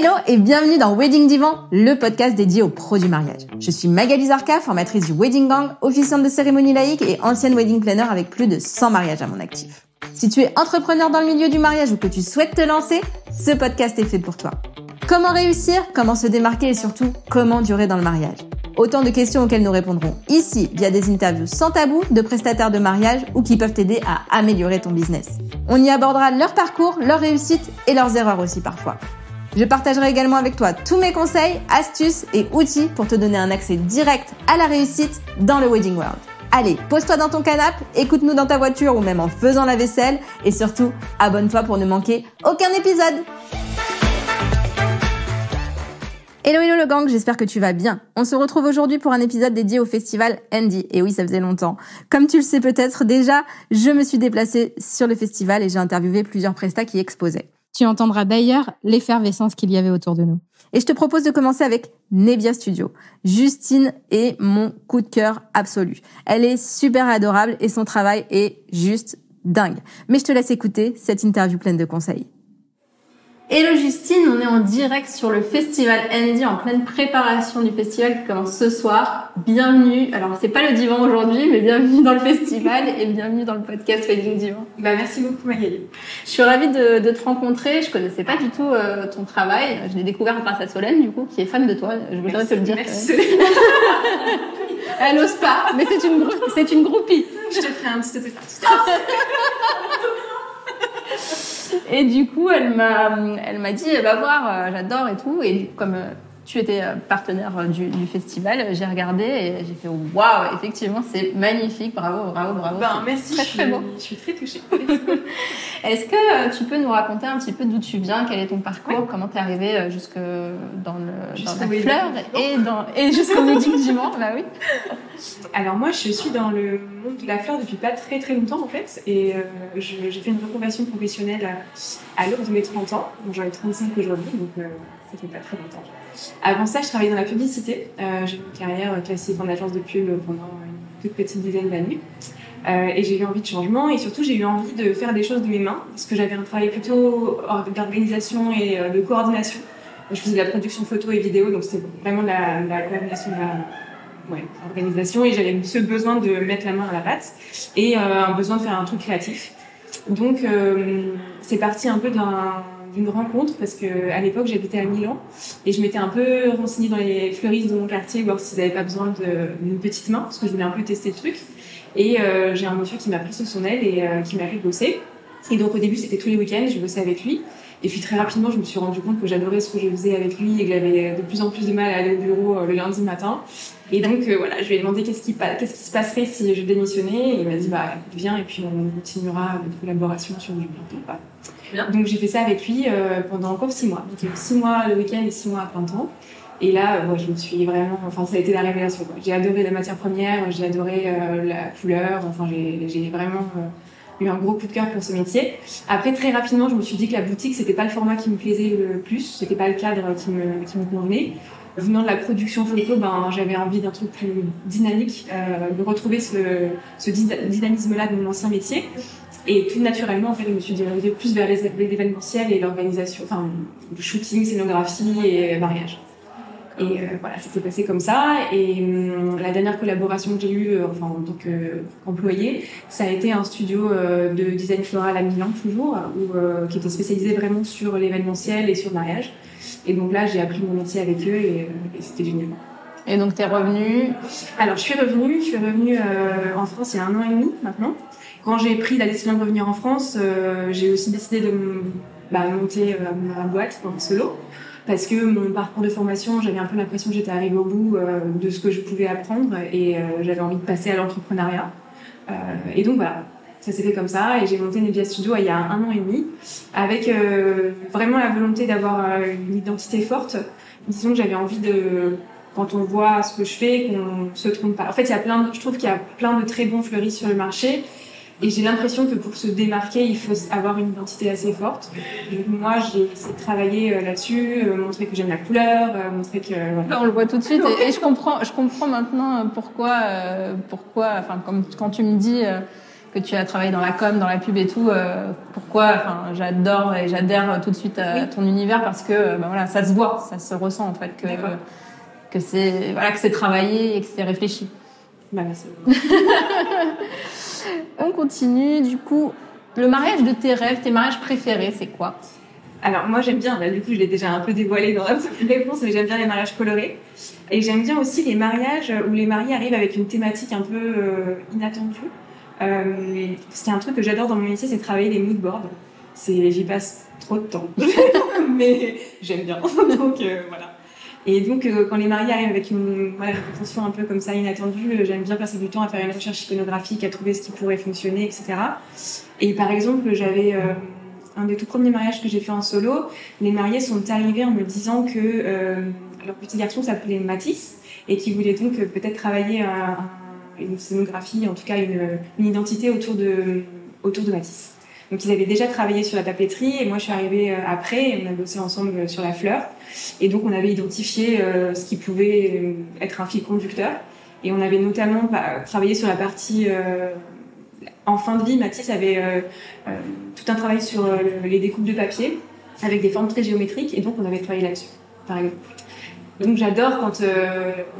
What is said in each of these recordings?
Hello et bienvenue dans Wedding Divan, le podcast dédié aux pros du mariage. Je suis Magali Zarka, formatrice du Wedding Gang, officiante de cérémonie laïque et ancienne wedding planner avec plus de 100 mariages à mon actif. Si tu es entrepreneur dans le milieu du mariage ou que tu souhaites te lancer, ce podcast est fait pour toi. Comment réussir, comment se démarquer et surtout, comment durer dans le mariage? Autant de questions auxquelles nous répondrons ici via des interviews sans tabou de prestataires de mariage ou qui peuvent t'aider à améliorer ton business. On y abordera leur parcours, leurs réussites et leurs erreurs aussi parfois. Je partagerai également avec toi tous mes conseils, astuces et outils pour te donner un accès direct à la réussite dans le Wedding World. Allez, pose-toi dans ton canapé, écoute-nous dans ta voiture ou même en faisant la vaisselle et surtout, abonne-toi pour ne manquer aucun épisode. Hello le gang, j'espère que tu vas bien. On se retrouve aujourd'hui pour un épisode dédié au festival Andy. Et oui, ça faisait longtemps. Comme tu le sais peut-être déjà, je me suis déplacée sur le festival et j'ai interviewé plusieurs prestats qui exposaient. Tu entendras d'ailleurs l'effervescence qu'il y avait autour de nous. Et je te propose de commencer avec Nebia Studio. Justine est mon coup de cœur absolu. Elle est super adorable et son travail est juste dingue. Mais je te laisse écouter cette interview pleine de conseils. Hello Justine, on est en direct sur le festival Andy, en pleine préparation du festival qui commence ce soir. Bienvenue, alors c'est pas le divan aujourd'hui, mais bienvenue dans le festival et bienvenue dans le podcast Wedding Divan. Merci beaucoup Magali. Je suis ravie de te rencontrer, je connaissais pas du tout ton travail, je l'ai découvert grâce à Solène du coup, qui est fan de toi, je voudrais te le dire. Merci Solène. Elle n'ose pas, mais c'est une groupie. Je te ferai un petit autographe. Et du coup, elle m'a dit, va voir, j'adore et tout. Et comme tu étais partenaire du festival, j'ai regardé et j'ai fait waouh, effectivement, c'est magnifique, bravo. Merci, très beau. Je suis très touchée. Est-ce que tu peux nous raconter un petit peu d'où tu viens, quel est ton parcours, oui. Comment t'es arrivée dans la wedding fleur et jusqu'au wedding divan, bah oui. Alors moi, je suis dans le monde de la fleur depuis pas très très longtemps en fait, et j'ai fait une reconversion professionnelle à l'heure de mes 30 ans, donc j'en ai 35 aujourd'hui, donc ça fait pas très longtemps. Avant ça, je travaillais dans la publicité, j'ai eu une carrière classique en agence de pub pendant une toute petite dizaine d'années. Et j'ai eu envie de changement et surtout j'ai eu envie de faire des choses de mes mains parce que j'avais un travail plutôt d'organisation et de coordination. Je faisais de la production photo et vidéo, donc c'était vraiment de la coordination, organisation, et j'avais ce besoin de mettre la main à la pâte et un besoin de faire un truc créatif. Donc c'est parti un peu d'une rencontre parce que à l'époque j'habitais à Milan et je m'étais un peu renseignée dans les fleuristes de mon quartier voir s'ils n'avaient pas besoin d'une petite main parce que je voulais un peu tester le truc. Et j'ai un monsieur qui m'a pris sous son aile et qui m'a fait bosser. Et donc au début c'était tous les week-ends, je bossais avec lui. Et puis très rapidement je me suis rendu compte que j'adorais ce que je faisais avec lui et que j'avais de plus en plus de mal à aller au bureau le lundi matin. Et donc je lui ai demandé qu'est-ce qui se passerait si je démissionnais. Et il m'a dit viens et puis on continuera notre collaboration sur du temps. Donc j'ai fait ça avec lui pendant encore 6 mois. Donc 6 mois le week-end et 6 mois à plein temps. Et là, je me suis vraiment... ça a été la révélation, quoi. J'ai adoré la matière première, j'ai adoré la couleur, j'ai vraiment eu un gros coup de cœur pour ce métier. Après, très rapidement, je me suis dit que la boutique, c'était pas le format qui me plaisait le plus, c'était pas le cadre qui me convenait. Venant de la production photo, j'avais envie d'un truc plus dynamique, de retrouver ce dynamisme-là de mon ancien métier. Et tout naturellement, en fait, je me suis dirigée plus vers l'événementiel et l'organisation, le shooting, scénographie et mariage. Et ça s'est passé comme ça. Et la dernière collaboration que j'ai eue en tant qu'employée, ça a été un studio de design floral à Milan, toujours, qui était spécialisé vraiment sur l'événementiel et sur le mariage. Et donc là, j'ai appris mon métier avec eux et c'était génial. Et donc, t'es revenue? Alors, je suis revenue en France il y a 1 an et demi maintenant. Quand j'ai pris la décision de revenir en France, j'ai aussi décidé de monter ma boîte en solo. Parce que mon parcours de formation, j'avais un peu l'impression que j'étais arrivée au bout de ce que je pouvais apprendre et j'avais envie de passer à l'entrepreneuriat. Et donc voilà, ça s'est fait comme ça et j'ai monté Nebia Studio il y a 1 an et demi avec vraiment la volonté d'avoir une identité forte. Disons que j'avais envie quand on voit ce que je fais, qu'on se trompe pas. En fait, je trouve qu'il y a plein de très bons fleuristes sur le marché. Et j'ai l'impression que pour se démarquer, il faut avoir une identité assez forte. Donc moi, j'ai essayé de travailler là-dessus, montrer que j'aime la couleur, montrer que... Là, on le voit tout de suite et je comprends maintenant pourquoi, quand tu me dis que tu as travaillé dans la com, dans la pub et tout. Pourquoi? Enfin, j'adore et j'adhère tout de suite à ton univers parce que voilà, ça se voit, ça se ressent en fait que c'est travaillé et que c'est réfléchi. Merci. On continue. Du coup, le mariage de tes rêves, tes mariages préférés, c'est quoi? Alors moi j'aime bien, du coup je l'ai déjà un peu dévoilé dans la réponse, mais j'aime bien les mariages colorés. Et j'aime bien aussi les mariages où les mariés arrivent avec une thématique un peu inattendue. C'est un truc que j'adore dans mon métier, c'est travailler les mood boards. J'y passe trop de temps, mais j'aime bien. Donc voilà. Et donc quand les mariés arrivent avec une intention un peu comme ça inattendue, j'aime bien passer du temps à faire une recherche iconographique, à trouver ce qui pourrait fonctionner, etc. Et par exemple, j'avais un des tout premiers mariages que j'ai fait en solo, les mariés sont arrivés en me disant que leur petit garçon s'appelait Mathis et qu'ils voulaient donc peut-être travailler une scénographie, en tout cas une identité autour de Mathis. Donc ils avaient déjà travaillé sur la papeterie et moi je suis arrivée après et on a bossé ensemble sur la fleur. Et donc on avait identifié ce qui pouvait être un fil conducteur et on avait notamment travaillé sur la partie en fin de vie. Mathis avait tout un travail sur les découpes de papier avec des formes très géométriques et donc on avait travaillé là-dessus, par exemple. Donc j'adore quand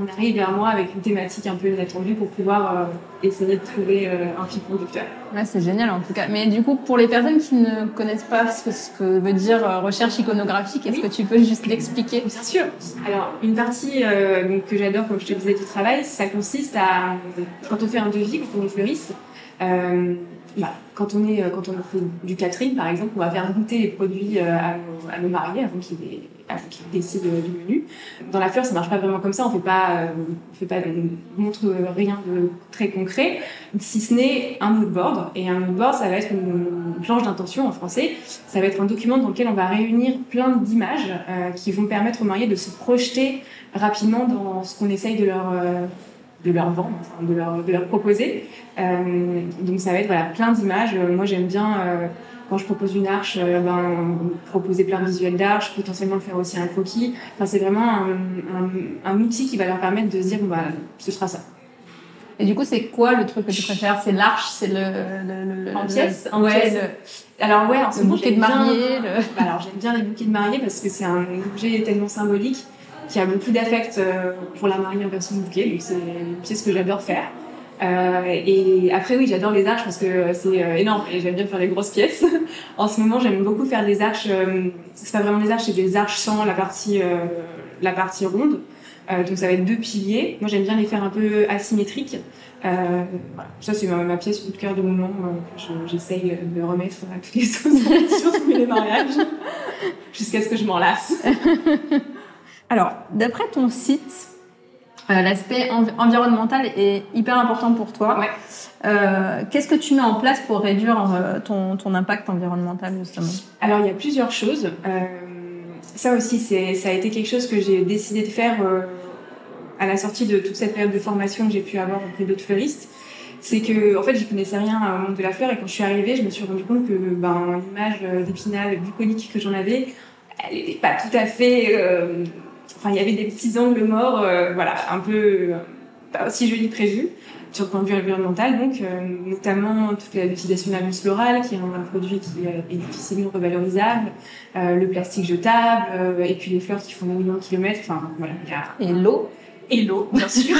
on arrive vers moi avec une thématique un peu inattendue pour pouvoir essayer de trouver un fil conducteur. Ouais, c'est génial en tout cas. Mais du coup, pour les personnes qui ne connaissent pas ce que veut dire recherche iconographique, est-ce que tu peux juste l'expliquer? Bien sûr. Alors, une partie que j'adore, comme je te disais, du travail, ça consiste à, quand on fait un devis, quand on est fleuriste, quand on fait du catering, par exemple, on va faire goûter les produits à nos mariés avant qu'ils décident du menu. Dans la fleur, ça marche pas vraiment comme ça. On montre rien de très concret, si ce n'est un mood board. Et un mood board, ça va être une planche d'intention en français. Ça va être un document dans lequel on va réunir plein d'images qui vont permettre aux mariés de se projeter rapidement dans ce qu'on essaye de leur vendre, enfin de leur proposer. Donc ça va être plein d'images. Moi j'aime bien quand je propose une arche, proposer plein de visuels d'arche, potentiellement faire aussi un croquis. Enfin, c'est vraiment un outil qui va leur permettre de se dire ce sera ça. Et du coup, c'est quoi le truc que tu préfères? C'est l'arche, c'est en pièces. Alors ouais, en ce moment, bouquet de mariée. Alors j'aime bien les bouquets de mariée parce que c'est un objet tellement symbolique qui a beaucoup d'affect pour la mariée en version bouquet. Donc c'est ce que j'adore faire. Et après oui, j'adore les arches parce que c'est énorme et j'aime bien faire les grosses pièces. En ce moment, j'aime beaucoup faire des arches. C'est pas vraiment des arches, c'est des arches sans la partie ronde. Donc ça va être 2 piliers. Moi, j'aime bien les faire un peu asymétriques. Voilà. Ça, c'est ma pièce coup de cœur du moment que j'essaye de remettre à toutes les sauces sur tous les mariages jusqu'à ce que je m'en lasse. Alors, d'après ton site, l'aspect environnemental est hyper important pour toi. Ouais. Qu'est-ce que tu mets en place pour réduire ton impact environnemental, justement? Alors, il y a plusieurs choses. Ça aussi, ça a été quelque chose que j'ai décidé de faire à la sortie de toute cette période de formation que j'ai pu avoir auprès d'autres fleuristes. C'est que, en fait, j'y connaissais rien au monde de la fleur et quand je suis arrivée, je me suis rendu compte que l'image d'Épinal bucolique que j'en avais, elle n'était pas tout à fait... il y avait des petits angles morts, un peu pas aussi jolis que prévu, sur le point de vue environnemental, donc notamment toute l'utilisation de la mousse florale, qui est un produit qui est difficilement revalorisable, le plastique jetable, et puis les fleurs qui font des millions de kilomètres, Et l'eau. Et l'eau, bien sûr.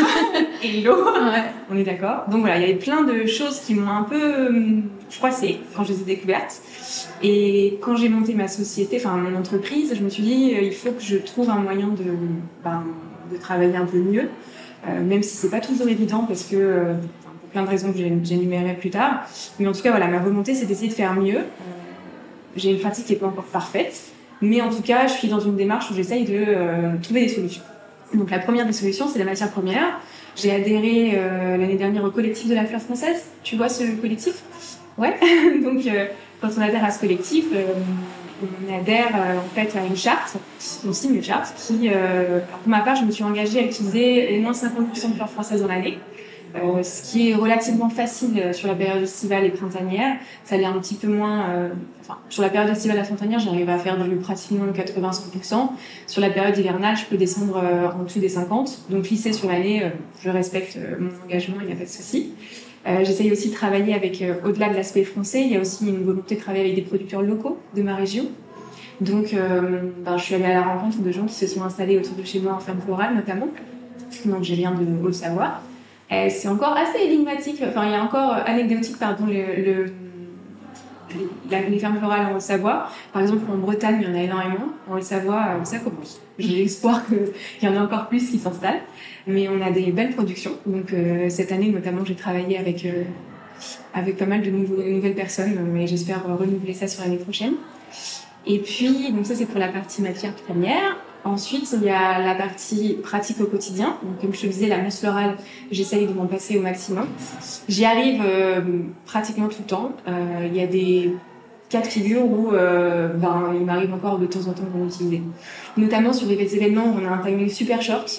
Et l'eau, ouais. On est d'accord. Donc voilà, il y avait plein de choses qui m'ont un peu froissée quand je les ai découvertes. Et quand j'ai monté ma société, mon entreprise, je me suis dit, il faut que je trouve un moyen de travailler un peu mieux, même si c'est pas toujours évident parce que, pour plein de raisons que j'énumérerai plus tard. Mais en tout cas, ma volonté, c'est d'essayer de faire mieux. J'ai une pratique qui est pas encore parfaite, mais en tout cas, je suis dans une démarche où j'essaye de trouver des solutions. Donc la première des solutions, c'est la matière première. J'ai adhéré l'année dernière au collectif de la fleur française. Tu vois ce collectif? Ouais. Donc quand on adhère à ce collectif, on adhère en fait à une charte, on signe une charte qui, pour ma part, je me suis engagée à utiliser au moins 50% de fleurs françaises dans l'année. Ce qui est relativement facile sur la période estivale et printanière. Ça l'est un petit peu moins... sur la période estivale et printanière, j'arrive à faire pratiquement 80-100%. Sur la période hivernale, je peux descendre en dessous des 50%. Donc, lycée sur l'année, je respecte mon engagement, il n'y a pas de souci. J'essaye aussi de travailler avec, au-delà de l'aspect français, il y a aussi une volonté de travailler avec des producteurs locaux de ma région. Donc, je suis allée à la rencontre de gens qui se sont installés autour de chez moi en ferme florale notamment. Donc, je viens de Haute-Savoie. C'est encore assez énigmatique, enfin, il y a encore anecdotique, pardon, les fermes florales en Haute-Savoie. Par exemple, en Bretagne, il y en a énormément. En Haute-Savoie, ça commence. J'ai l'espoir qu'il y en a encore plus qui s'installent. Mais on a des belles productions. Donc, cette année, notamment, j'ai travaillé avec pas mal de nouvelles personnes. Et j'espère renouveler ça sur l'année prochaine. Et puis, donc ça, c'est pour la partie matière première. Ensuite, il y a la partie pratique au quotidien. Donc, comme je te disais, la mousse florale, j'essaye de m'en passer au maximum. J'y arrive pratiquement tout le temps. Il y a des cas de figure où il m'arrive encore de temps en temps d'en utiliser. Notamment sur les événements où on a un timing super short.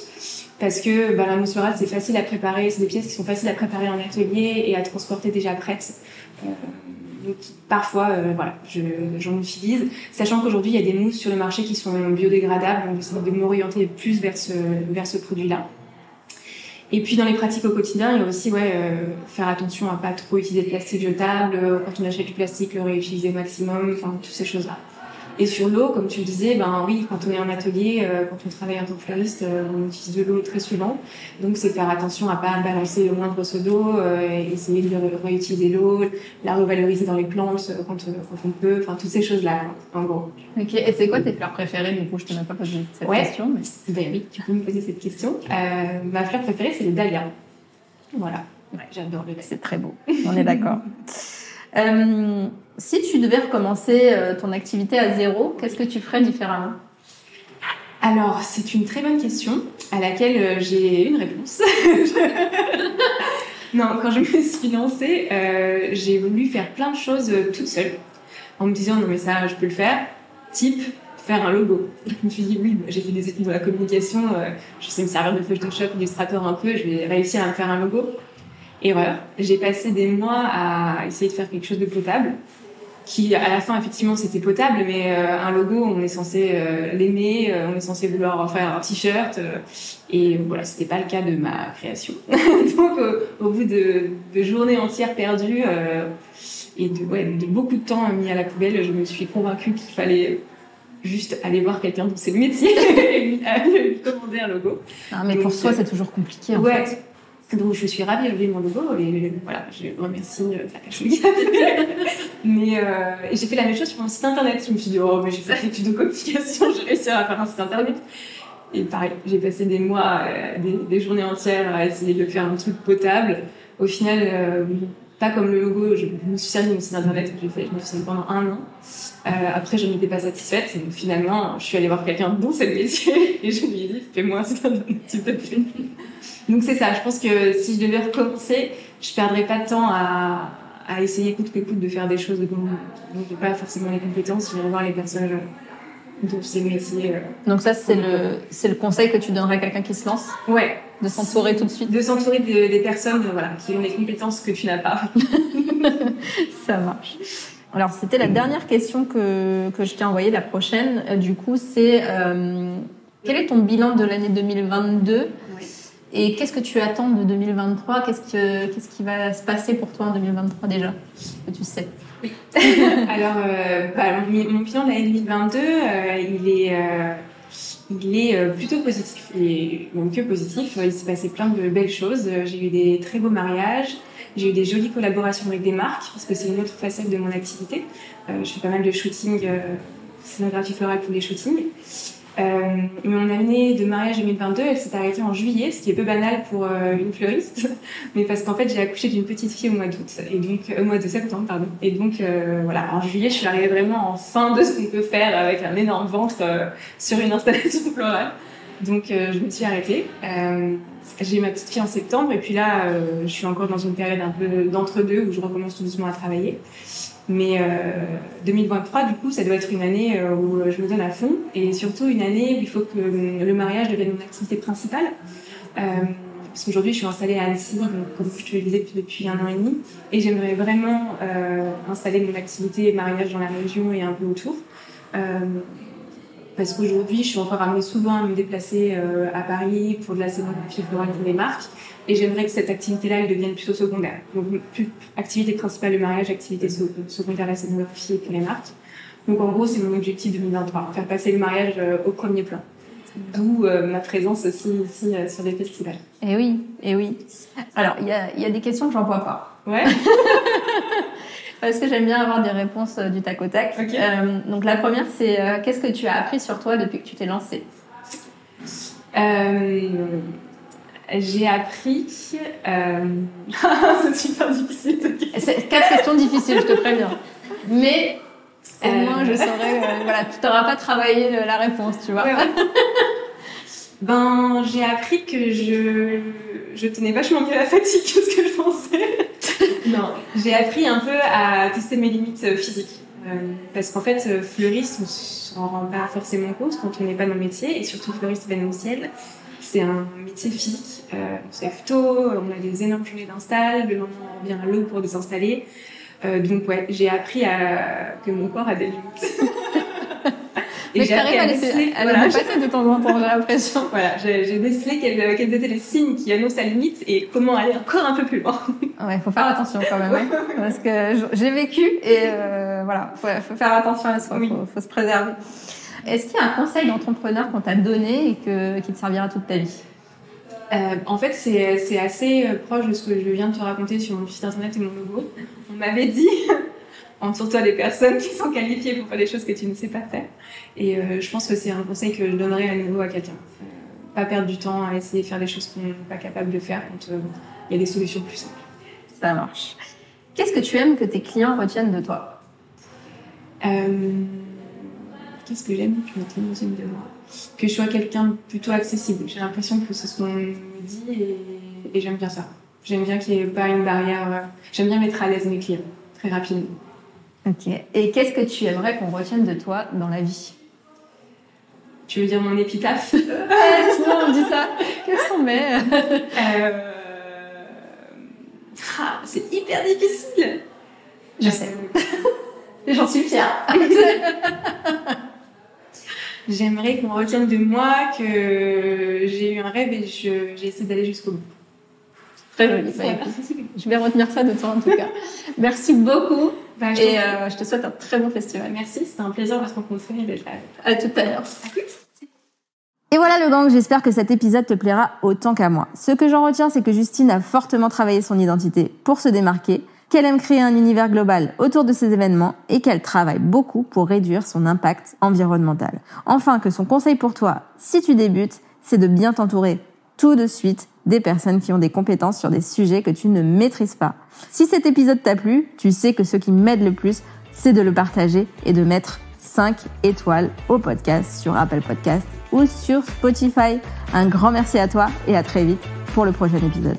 Parce que la mousse florale, c'est facile à préparer. C'est des pièces qui sont faciles à préparer en atelier et à transporter déjà prêtes. Donc, parfois, j'en utilise. Sachant qu'aujourd'hui, il y a des mousses sur le marché qui sont biodégradables. Donc, j'essaie de m'orienter plus vers ce produit-là. Et puis, dans les pratiques au quotidien, il y a aussi faire attention à pas trop utiliser de plastique jetable. Quand on achète du plastique, le réutiliser au maximum. Enfin, toutes ces choses-là. Et sur l'eau, comme tu le disais, oui, quand on est en atelier, quand on travaille en tant que fleuriste, on utilise de l'eau très souvent. Donc, c'est faire attention à pas balancer le moindre seau d'eau, essayer de réutiliser l'eau, la revaloriser dans les plantes quand on peut, enfin, toutes ces choses-là, en gros. Ok, et c'est quoi tes fleurs préférées? Du coup, je t'ai même pas posé cette question. Mais... Ben oui, tu peux me poser cette question. Ma fleur préférée, c'est les dahlias. Voilà. Ouais, j'adore les dahlias. C'est très beau. On est d'accord. Si tu devais recommencer ton activité à zéro, qu'est-ce que tu ferais différemment? Alors, c'est une très bonne question à laquelle j'ai une réponse. Non, quand je me suis lancée, j'ai voulu faire plein de choses toute seule, en me disant non mais ça, je peux le faire. Type faire un logo. Je me suis dit oui, j'ai fait des études dans la communication, je sais me servir de Photoshop, Illustrator un peu, je vais réussir à me faire un logo. Erreur. J'ai passé des mois à essayer de faire quelque chose de potable, qui à la fin effectivement c'était potable, mais un logo on est censé l'aimer, on est censé vouloir faire un t-shirt, et voilà, c'était pas le cas de ma création. Donc au bout de journées entières perdues et de beaucoup de temps mis à la poubelle, je me suis convaincue qu'il fallait juste aller voir quelqu'un dont c'est le métier et lui commander un logo. Ah, mais donc, pour soi c'est toujours compliqué en fait. Donc je suis ravie de lever mon logo et voilà, je remercie Fakachouli. Mais j'ai fait la même chose sur mon site internet. Je me suis dit oh mais j'ai fait l'étude de communication, j'ai réussi à faire un site internet. Et pareil, j'ai passé des mois, des journées entières à essayer de faire un truc potable. Au final, pas comme le logo, je me suis servi de mon site internet que je me suis servi pendant 1 an. Après, je n'étais pas satisfaite. Donc, finalement, je suis allée voir quelqu'un dont c'est le métier et je lui ai dit fais-moi un site internet, s'il te plaît. Donc c'est ça, je pense que si je devais recommencer, je perdrais pas de temps à essayer coûte que coûte de faire des choses dont je n'ai pas forcément les compétences. Je vais voir les personnes dont c'est le métier. Donc ça, c'est le conseil que tu donnerais à quelqu'un qui se lance? Ouais. De s'entourer tout de suite? De s'entourer des personnes qui ont les compétences que tu n'as pas. Ça marche. Alors, c'était la dernière question que je t'ai envoyée. La prochaine, du coup, c'est quel est ton bilan de l'année 2022? Oui. Et qu'est-ce que tu attends de 2023? Qu'est-ce qui va se passer pour toi en 2023 déjà? Que tu sais. Oui. Alors, mon bilan de l'année 2022, il est plutôt positif. Et même que positif, il s'est passé plein de belles choses. J'ai eu des très beaux mariages. J'ai eu des jolies collaborations avec des marques, parce que c'est une autre facette de mon activité. Je fais pas mal de shooting, scénographie florale pour les shootings. Mon année de mariage 2022, elle s'est arrêtée en juillet, ce qui est peu banal pour une fleuriste, mais parce qu'en fait j'ai accouché d'une petite fille au mois d'août, et donc au mois de septembre, pardon. Et donc voilà, en juillet, je suis arrivée vraiment en fin de ce qu'on peut faire avec un énorme ventre sur une installation florale. Donc je me suis arrêtée. J'ai eu ma petite fille en septembre, et puis là, je suis encore dans une période un peu d'entre-deux où je recommence tout doucement à travailler. Mais 2023, du coup, ça doit être une année où je me donne à fond, et surtout une année où il faut que le mariage devienne mon activité principale. Parce qu'aujourd'hui, je suis installée à Annecy, donc, comme je te le disais, depuis 1 an et demi, et j'aimerais vraiment installer mon activité mariage dans la région et un peu autour. Parce qu'aujourd'hui, je suis encore amenée souvent à me déplacer à Paris pour de la scénographie florale pour des marques. Et j'aimerais que cette activité-là, elle devienne plutôt secondaire. Donc, plus activité principale le mariage, activité secondaire la scénographie pour les marques. Donc, en gros, c'est mon objectif 2023, faire passer le mariage au premier plan. D'où ma présence aussi ici sur les festivals. Et oui. Alors, il y a des questions que j'en vois pas. Ouais. Parce que j'aime bien avoir des réponses du tac au tac. Okay. Donc la première, c'est qu'est-ce que tu as appris sur toi depuis que tu t'es lancée? J'ai appris... c'est super difficile. C'est 4 questions difficiles, je te préviens. Mais au moins, je saurais... voilà, tu n'auras pas travaillé la réponse, tu vois. Ouais. J'ai appris que je tenais vachement mieux la fatigue que ce que je pensais. Non, j'ai appris un peu à tester mes limites physiques. Parce qu'en fait, fleuriste, on s'en rend pas forcément compte quand on n'est pas dans le métier. Et surtout, fleuriste événementiel, c'est un métier physique. On se lève tôt, on a des énormes journées d'install, le lendemain on revient à l'eau pour désinstaller. Donc ouais, j'ai appris que mon corps a des limites. Mais tu arrives à le passer de temps en temps, j'ai l'impression. Voilà, j'ai décelé quels étaient les signes qui annoncent la limite et comment aller encore un peu plus loin. Ouais, faut faire attention quand même, hein, parce que j'ai vécu et voilà, faut faire attention à soi, faut se préserver. Est-ce qu'il y a un conseil d'entrepreneur qu'on t'a donné et qui te servira toute ta vie? En fait, c'est assez proche de ce que je viens de te raconter sur mon site internet et mon logo. On m'avait dit... Entoure-toi des personnes qui sont qualifiées pour faire des choses que tu ne sais pas faire. Et je pense que c'est un conseil que je donnerais à nouveau à quelqu'un. Pas perdre du temps à essayer de faire des choses qu'on n'est pas capable de faire quand il y a des solutions plus simples. Ça marche. Qu'est-ce que tu aimes que tes clients retiennent de toi? Qu'est-ce que j'aime que mes clients retiennent de moi? Que je sois quelqu'un de plutôt accessible. J'ai l'impression que c'est ce qu'on me dit et j'aime bien ça. J'aime bien qu'il n'y ait pas une barrière. J'aime bien mettre à l'aise mes clients très rapidement. Ok. Et qu'est-ce que tu aimerais qu'on retienne de toi dans la vie? Tu veux dire mon épitaphe? Sinon on dit ça. Qu'est-ce qu'on met? C'est hyper difficile. Je sais. J'en suis fière. J'aimerais qu'on retienne de moi que j'ai eu un rêve et j'ai essayé d'aller jusqu'au bout. Très joli. Je vais retenir ça de toi en tout cas. Merci beaucoup. Je te souhaite un très bon festival. Merci, c'était un plaisir de se rencontrer et d'être là. À tout à l'heure. Et voilà le gang, j'espère que cet épisode te plaira autant qu'à moi. Ce que j'en retiens, c'est que Justine a fortement travaillé son identité pour se démarquer, qu'elle aime créer un univers global autour de ces événements et qu'elle travaille beaucoup pour réduire son impact environnemental. Enfin, que son conseil pour toi, si tu débutes, c'est de bien t'entourer tout de suite des personnes qui ont des compétences sur des sujets que tu ne maîtrises pas. Si cet épisode t'a plu, tu sais que ce qui m'aide le plus, c'est de le partager et de mettre 5 étoiles au podcast sur Apple Podcast ou sur Spotify. Un grand merci à toi et à très vite pour le prochain épisode.